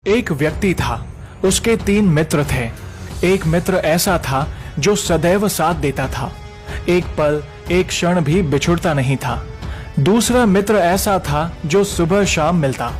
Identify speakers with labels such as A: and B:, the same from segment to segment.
A: एक व्यक्ति था, उसके 3 मित्र थे। एक मित्र ऐसा था जो सदैव साथ देता था, एक पल एक क्षण भी बिछुड़ता नहीं था। दूसरा मित्र ऐसा था जो सुबह शाम मिलता।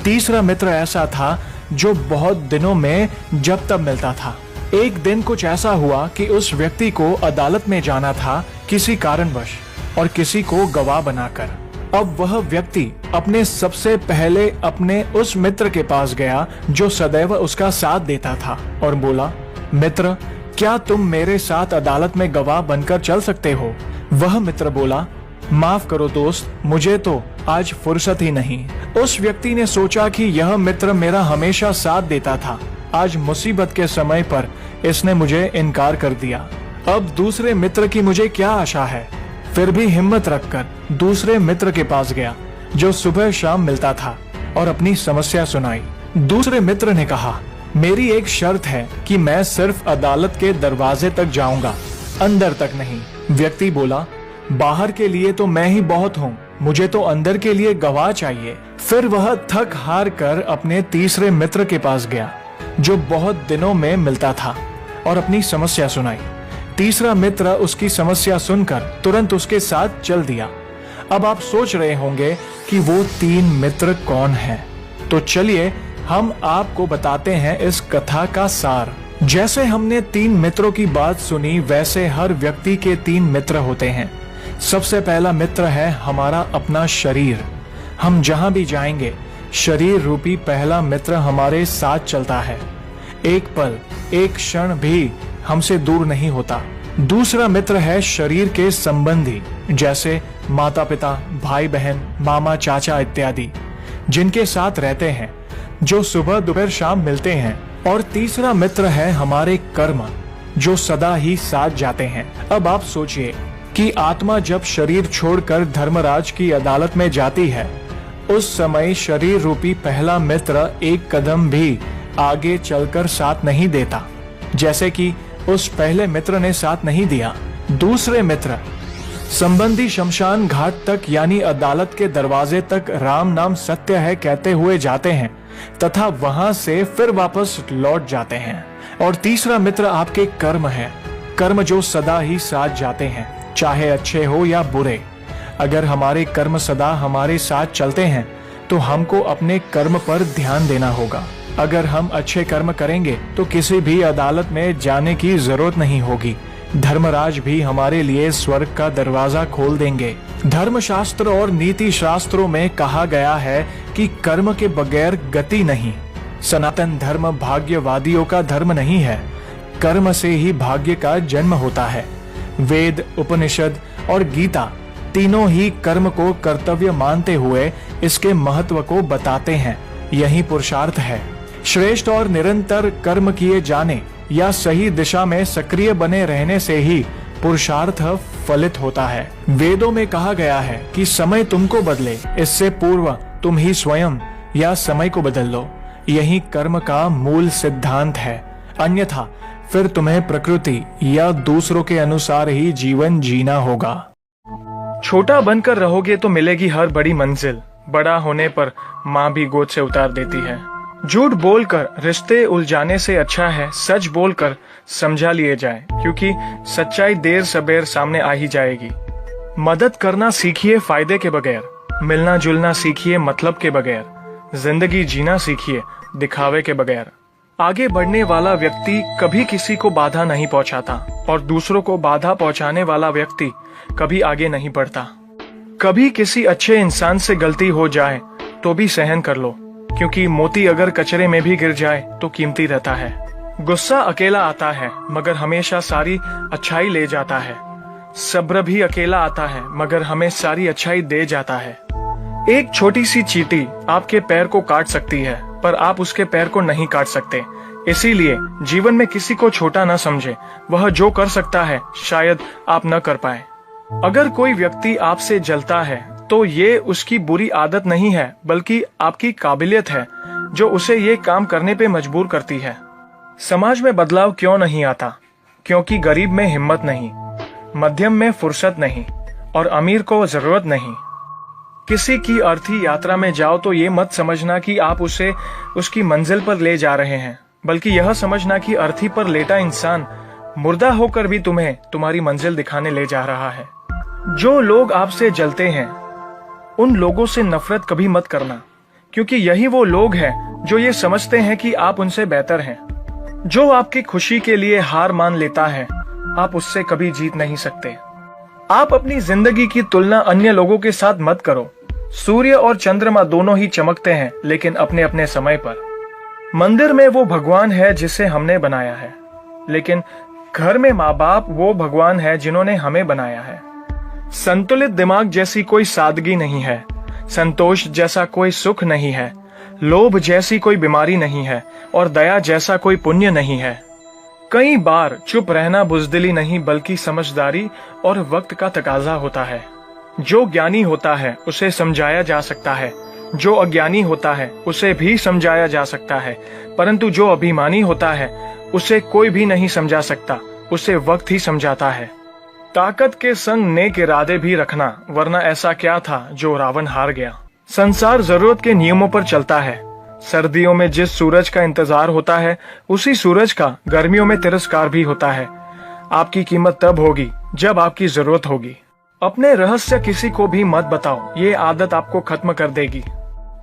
A: तीसरा मित्र ऐसा था जो बहुत दिनों में जब तब मिलता था। एक दिन कुछ ऐसा हुआ कि उस व्यक्ति को अदालत में जाना था किसी कारणवश और किसी को गवाह बनाकर। अब वह व्यक्ति अपने सबसे पहले अपने उस मित्र के पास गया जो सदैव उसका साथ देता था और बोला, मित्र, क्या तुम मेरे साथ अदालत में गवाह बनकर चल सकते हो? वह मित्र बोला, माफ करो दोस्त, मुझे तो आज फुर्सत ही नहीं। उस व्यक्ति ने सोचा कि यह मित्र मेरा हमेशा साथ देता था, आज मुसीबत के समय पर इसने मुझे इनकार कर दिया। अब दूसरे मित्र की मुझे क्या आशा है? फिर भी हिम्मत रखकर दूसरे मित्र के पास गया जो सुबह शाम मिलता था और अपनी समस्या सुनाई। दूसरे मित्र ने कहा, मेरी एक शर्त है कि मैं सिर्फ अदालत के दरवाजे तक जाऊंगा, अंदर तक नहीं। व्यक्ति बोला, बाहर के लिए तो मैं ही बहुत हूँ, मुझे तो अंदर के लिए गवाह चाहिए। फिर वह थक हार कर अपने तीसरे मित्र के पास गया जो बहुत दिनों में मिलता था और अपनी समस्या सुनाई। तीसरा मित्र उसकी समस्या सुनकर तुरंत उसके साथ चल दिया। अब आप सोच रहे होंगे कि वो 3 मित्र कौन हैं? तो चलिए हम आपको बताते हैं इस कथा का सार। जैसे हमने 3 मित्रों की बात सुनी, वैसे हर व्यक्ति के 3 मित्र होते हैं। सबसे पहला मित्र है हमारा अपना शरीर। हम जहां भी जाएंगे, शरीर रूपी पहला मित्र हमारे साथ चलता है, एक पल एक क्षण भी हमसे दूर नहीं होता। दूसरा मित्र है शरीर के संबंधी, जैसे माता पिता, भाई बहन, मामा चाचा इत्यादि, जिनके साथ रहते हैं, जो सुबह दोपहर शाम मिलते हैं। और तीसरा मित्र है हमारे कर्म, जो सदा ही साथ जाते हैं। अब आप सोचिए कि आत्मा जब शरीर छोड़कर धर्मराज की अदालत में जाती है, उस समय शरीर रूपी पहला मित्र एक कदम भी आगे चलकर साथ नहीं देता, जैसे कि उस पहले मित्र ने साथ नहीं दिया। दूसरे मित्र संबंधी शमशान घाट तक यानी अदालत के दरवाजे तक राम नाम सत्य है कहते हुए जाते हैं तथा वहां से फिर वापस लौट जाते हैं। और तीसरा मित्र आपके कर्म है, कर्म जो सदा ही साथ जाते हैं, चाहे अच्छे हो या बुरे। अगर हमारे कर्म सदा हमारे साथ चलते हैं तो हमको अपने कर्म पर ध्यान देना होगा। अगर हम अच्छे कर्म करेंगे तो किसी भी अदालत में जाने की जरूरत नहीं होगी, धर्मराज भी हमारे लिए स्वर्ग का दरवाजा खोल देंगे। धर्मशास्त्र और नीति शास्त्रों में कहा गया है कि कर्म के बगैर गति नहीं। सनातन धर्म भाग्यवादियों का धर्म नहीं है, कर्म से ही भाग्य का जन्म होता है। वेद, उपनिषद और गीता तीनों ही कर्म को कर्तव्य मानते हुए इसके महत्व को बताते हैं। यही पुरुषार्थ है। श्रेष्ठ और निरंतर कर्म किए जाने या सही दिशा में सक्रिय बने रहने से ही पुरुषार्थ फलित होता है। वेदों में कहा गया है कि समय तुमको बदले, इससे पूर्व तुम ही स्वयं या समय को बदल लो। यही कर्म का मूल सिद्धांत है, अन्यथा फिर तुम्हें प्रकृति या दूसरों के अनुसार ही जीवन जीना होगा। छोटा बनकर रहोगे तो मिलेगी हर बड़ी मंजिल। बड़ा होने पर माँ भी गोद से उतार देती है। झूठ बोलकर रिश्ते उलझाने से अच्छा है सच बोलकर समझा लिए जाए, क्योंकि सच्चाई देर सबेर सामने आ ही जाएगी। मदद करना सीखिए फायदे के बगैर, मिलना जुलना सीखिए मतलब के बगैर, जिंदगी जीना सीखिए दिखावे के बगैर। आगे बढ़ने वाला व्यक्ति कभी किसी को बाधा नहीं पहुंचाता और दूसरों को बाधा पहुंचाने वाला व्यक्ति कभी आगे नहीं बढ़ता। कभी किसी अच्छे इंसान से गलती हो जाए तो भी सहन कर लो, क्योंकि मोती अगर कचरे में भी गिर जाए तो कीमती रहता है। गुस्सा अकेला आता है मगर हमेशा सारी अच्छाई ले जाता है। सब्र भी अकेला आता है मगर हमें सारी अच्छाई दे जाता है। एक छोटी सी चींटी आपके पैर को काट सकती है पर आप उसके पैर को नहीं काट सकते। इसीलिए जीवन में किसी को छोटा न समझे, वह जो कर सकता है शायद आप न कर पाए। अगर कोई व्यक्ति आपसे जलता है तो ये उसकी बुरी आदत नहीं है, बल्कि आपकी काबिलियत है जो उसे ये काम करने पे मजबूर करती है। समाज में बदलाव क्यों नहीं आता? क्योंकि गरीब में हिम्मत नहीं, मध्यम में फुर्सत नहीं और अमीर को जरूरत नहीं। किसी की अर्थी यात्रा में जाओ तो ये मत समझना कि आप उसे उसकी मंजिल पर ले जा रहे हैं, बल्कि यह समझना कि अर्थी पर लेटा इंसान मुर्दा होकर भी तुम्हें तुम्हारी मंजिल दिखाने ले जा रहा है। जो लोग आपसे जलते हैं उन लोगों से नफरत कभी मत करना, क्योंकि यही वो लोग हैं जो ये समझते हैं कि आप उनसे बेहतर हैं। जो आपकी खुशी के लिए हार मान लेता है, आप उससे कभी जीत नहीं सकते। आप अपनी जिंदगी की तुलना अन्य लोगों के साथ मत करो। सूर्य और चंद्रमा दोनों ही चमकते हैं, लेकिन अपने अपने समय पर। मंदिर में वो भगवान है जिसे हमने बनाया है, लेकिन घर में माँ बाप वो भगवान है जिन्होंने हमें बनाया है। संतुलित दिमाग जैसी कोई सादगी नहीं है, संतोष जैसा कोई सुख नहीं है, लोभ जैसी कोई बीमारी नहीं है, और दया जैसा कोई पुण्य नहीं है। कई बार चुप रहना बुजदिली नहीं बल्कि समझदारी और वक्त का तकाजा होता है। जो ज्ञानी होता है उसे समझाया जा सकता है, जो अज्ञानी होता है उसे भी समझाया जा सकता है, परंतु जो अभिमानी होता है उसे कोई भी नहीं समझा सकता, उसे वक्त ही समझाता है। ताकत के संग नेक इरादे भी रखना, वरना ऐसा क्या था जो रावण हार गया। संसार जरूरत के नियमों पर चलता है। सर्दियों में जिस सूरज का इंतजार होता है, उसी सूरज का गर्मियों में तिरस्कार भी होता है। आपकी कीमत तब होगी जब आपकी जरूरत होगी। अपने रहस्य किसी को भी मत बताओ, ये आदत आपको खत्म कर देगी।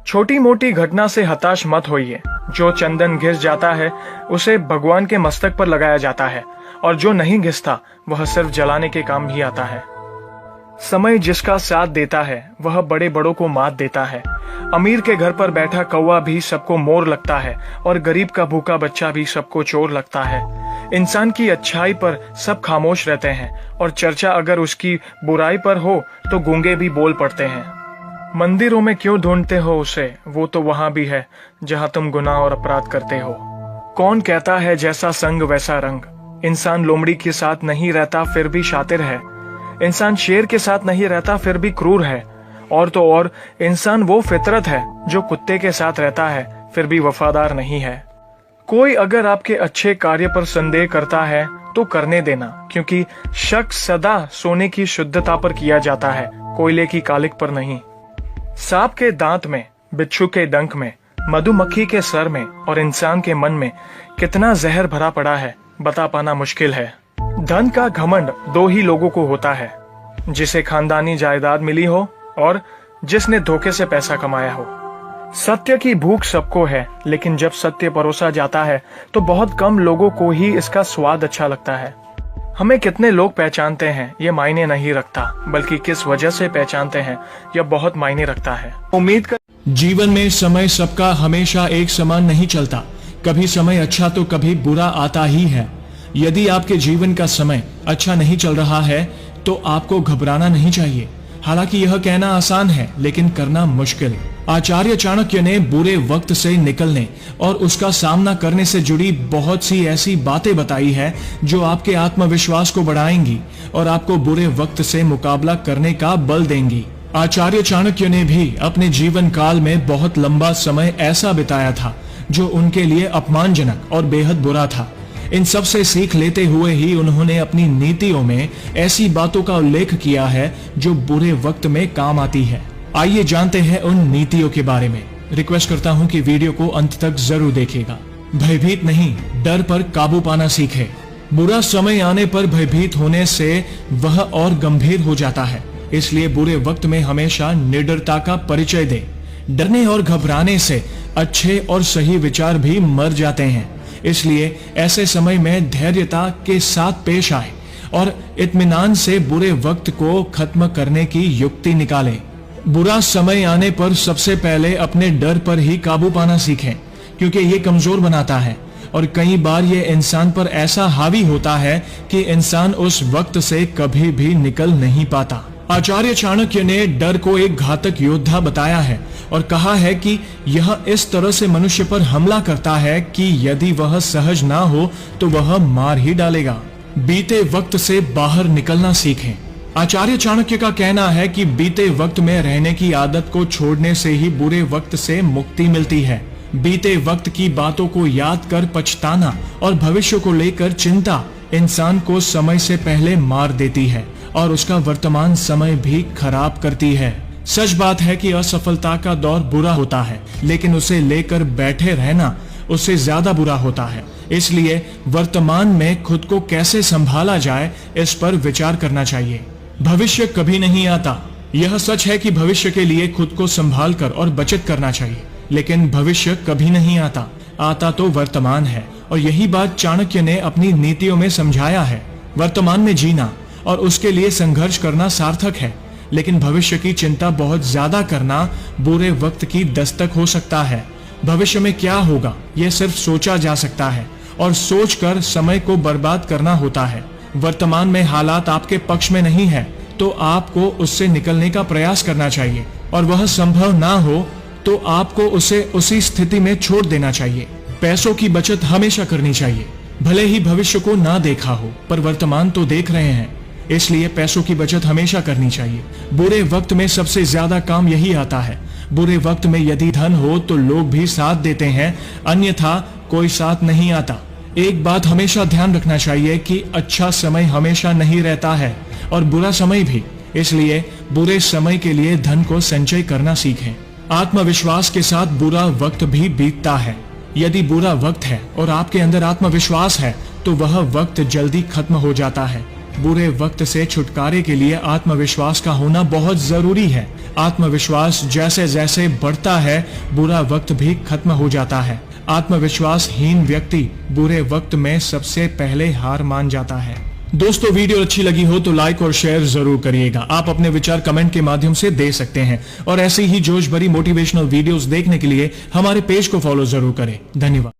A: छोटी मोटी घटना से हताश मत होइए। जो चंदन घिस जाता है उसे भगवान के मस्तक पर लगाया जाता है, और जो नहीं घिसता वह सिर्फ जलाने के काम ही आता है। समय जिसका साथ देता है वह बड़े बड़ों को मात देता है। अमीर के घर पर बैठा कौवा भी सबको मोर लगता है, और गरीब का भूखा बच्चा भी सबको चोर लगता है। इंसान की अच्छाई पर सब खामोश रहते हैं, और चर्चा अगर उसकी बुराई पर हो तो गूंगे भी बोल पड़ते हैं। मंदिरों में क्यों ढूंढते हो उसे, वो तो वहां भी है जहां तुम गुनाह और अपराध करते हो। कौन कहता है जैसा संग वैसा रंग। इंसान लोमड़ी के साथ नहीं रहता फिर भी शातिर है। इंसान शेर के साथ नहीं रहता फिर भी क्रूर है। और तो और इंसान वो फितरत है जो कुत्ते के साथ रहता है फिर भी वफादार नहीं है। कोई अगर आपके अच्छे कार्य पर संदेह करता है तो करने देना, क्योंकि शक सदा सोने की शुद्धता पर किया जाता है, कोयले की कालिक पर नहीं। सांप के दांत में, बिच्छू के डंक में, मधुमक्खी के सर में और इंसान के मन में कितना जहर भरा पड़ा है, बता पाना मुश्किल है। धन का घमंड दो ही लोगों को होता है, जिसे खानदानी जायदाद मिली हो और जिसने धोखे से पैसा कमाया हो। सत्य की भूख सबको है, लेकिन जब सत्य परोसा जाता है तो बहुत कम लोगों को ही इसका स्वाद अच्छा लगता है। हमें कितने लोग पहचानते हैं ये मायने नहीं रखता, बल्कि किस वजह से पहचानते हैं यह बहुत मायने रखता है। उम्मीद कर
B: जीवन में समय सबका हमेशा एक समान नहीं चलता। कभी समय अच्छा तो कभी बुरा आता ही है। यदि आपके जीवन का समय अच्छा नहीं चल रहा है तो आपको घबराना नहीं चाहिए। हालांकि यह कहना आसान है लेकिन करना मुश्किल। आचार्य चाणक्य ने बुरे वक्त से निकलने और उसका सामना करने से जुड़ी बहुत सी ऐसी बातें बताई है जो आपके आत्मविश्वास को बढ़ाएंगी और आपको बुरे वक्त से मुकाबला करने का बल देंगी। आचार्य चाणक्य ने भी अपने जीवन काल में बहुत लंबा समय ऐसा बिताया था जो उनके लिए अपमानजनक और बेहद बुरा था। इन सब से सीख लेते हुए ही उन्होंने अपनी नीतियों में ऐसी बातों का उल्लेख किया है जो बुरे वक्त में काम आती है। आइए जानते हैं उन नीतियों के बारे में। रिक्वेस्ट करता हूं कि वीडियो को अंत तक जरूर देखिएगा। भयभीत नहीं, डर पर काबू पाना सीखे। बुरा समय आने पर भयभीत होने से वह और गंभीर हो जाता है, इसलिए बुरे वक्त में हमेशा निडरता का परिचय दे। डरने और घबराने से अच्छे और सही विचार भी मर जाते हैं, इसलिए ऐसे समय में धैर्यता के साथ पेश आए और इत्मीनान से बुरे वक्त को खत्म करने की युक्ति निकाले। बुरा समय आने पर सबसे पहले अपने डर पर ही काबू पाना सीखें, क्योंकि ये कमजोर बनाता है और कई बार ये इंसान पर ऐसा हावी होता है कि इंसान उस वक्त से कभी भी निकल नहीं पाता। आचार्य चाणक्य ने डर को एक घातक योद्धा बताया है और कहा है कि यह इस तरह से मनुष्य पर हमला करता है कि यदि वह सहज ना हो तो वह मार ही डालेगा। बीते वक्त से बाहर निकलना सीखें। आचार्य चाणक्य का कहना है कि बीते वक्त में रहने की आदत को छोड़ने से ही बुरे वक्त से मुक्ति मिलती है। बीते वक्त की बातों को याद कर पछताना और भविष्य को लेकर चिंता इंसान को समय से पहले मार देती है और उसका वर्तमान समय भी खराब करती है। सच बात है कि असफलता का दौर बुरा होता है, लेकिन उसे लेकर बैठे रहना उससे ज्यादा बुरा होता है। इसलिए वर्तमान में खुद को कैसे संभाला जाए, इस पर विचार करना चाहिए। भविष्य कभी नहीं आता। यह सच है कि भविष्य के लिए खुद को संभाल कर और बचत करना चाहिए, लेकिन भविष्य कभी नहीं आता। आता तो वर्तमान है, और यही बात चाणक्य ने अपनी नीतियों में समझाया है। वर्तमान में जीना और उसके लिए संघर्ष करना सार्थक है, लेकिन भविष्य की चिंता बहुत ज्यादा करना बुरे वक्त की दस्तक हो सकता है। भविष्य में क्या होगा यह सिर्फ सोचा जा सकता है, और सोचकर समय को बर्बाद करना होता है। वर्तमान में हालात आपके पक्ष में नहीं है, तो आपको उससे निकलने का प्रयास करना चाहिए, और वह संभव ना हो तो आपको उसे उसी स्थिति में छोड़ देना चाहिए। पैसों की बचत हमेशा करनी चाहिए। भले ही भविष्य को ना देखा हो, पर वर्तमान तो देख रहे हैं, इसलिए पैसों की बचत हमेशा करनी चाहिए। बुरे वक्त में सबसे ज्यादा काम यही आता है। बुरे वक्त में यदि धन हो तो लोग भी साथ देते हैं, अन्यथा कोई साथ नहीं आता। एक बात हमेशा ध्यान रखना चाहिए कि अच्छा समय हमेशा नहीं रहता है, और बुरा समय भी। इसलिए बुरे समय के लिए धन को संचय करना सीखें। आत्मविश्वास के साथ बुरा वक्त भी बीतता है। यदि बुरा वक्त है और आपके अंदर आत्मविश्वास है, तो वह वक्त जल्दी खत्म हो जाता है। बुरे वक्त से छुटकारे के लिए आत्मविश्वास का होना बहुत जरूरी है। आत्मविश्वास जैसे जैसे बढ़ता है, बुरा वक्त भी खत्म हो जाता है। आत्मविश्वासहीन व्यक्ति बुरे वक्त में सबसे पहले हार मान जाता है। दोस्तों, वीडियो अच्छी लगी हो तो लाइक और शेयर जरूर करिएगा। आप अपने विचार कमेंट के माध्यम से दे सकते हैं, और ऐसी ही जोश भरी मोटिवेशनल वीडियोस देखने के लिए हमारे पेज को फॉलो जरूर करें। धन्यवाद।